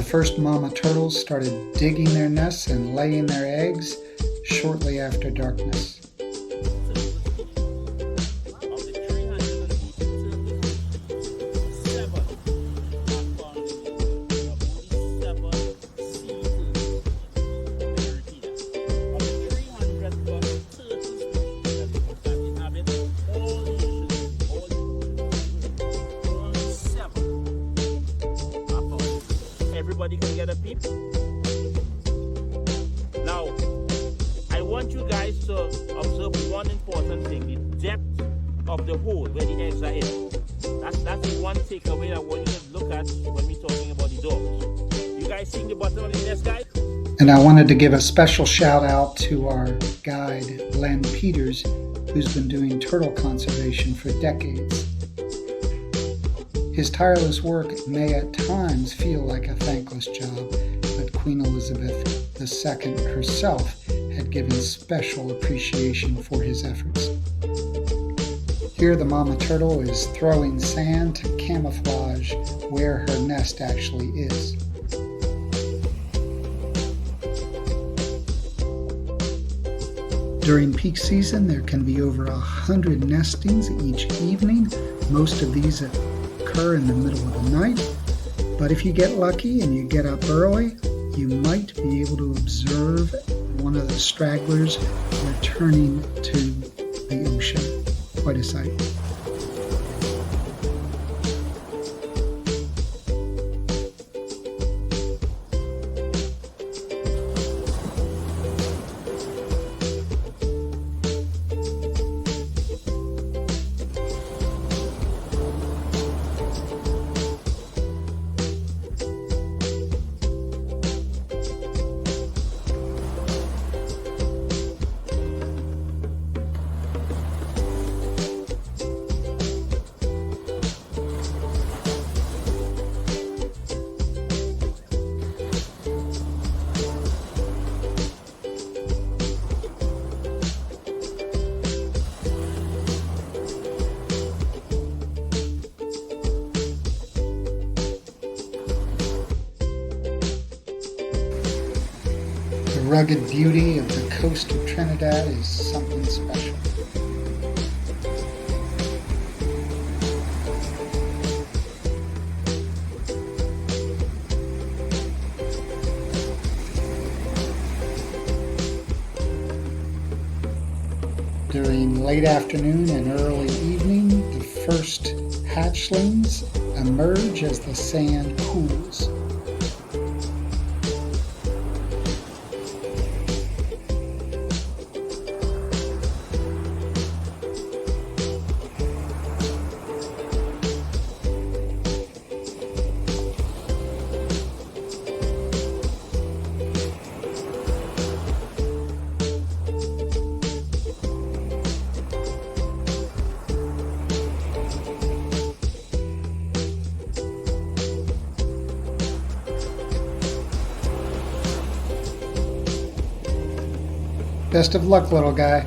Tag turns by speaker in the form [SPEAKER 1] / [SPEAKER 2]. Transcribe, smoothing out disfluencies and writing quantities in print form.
[SPEAKER 1] The first mama turtles started digging their nests and laying their eggs shortly after darkness.
[SPEAKER 2] Everybody can get a peep. Now, I want you guys to observe one important thing: the depth of the hole where the eggs are in. That's the one takeaway I want you to look at when we're talking about the dogs. You guys seeing the bottom of the nest, guys?
[SPEAKER 1] And I wanted to give a special shout out to our guide, Len Peters, who's been doing turtle conservation for decades. His tireless work may at times feel like a thankless job, but Queen Elizabeth II herself had given special appreciation for his efforts. Here the mama turtle is throwing sand to camouflage where her nest actually is. During peak season, there can be over 100 nestings each evening. Most of these occur in the middle of the night, but if you get lucky and you get up early, you might be able to observe one of the stragglers returning to the ocean. Quite a sight. The rugged beauty of the coast of Trinidad is something special. During late afternoon and early evening, the first hatchlings emerge as the sand cools. Best of luck, little guy.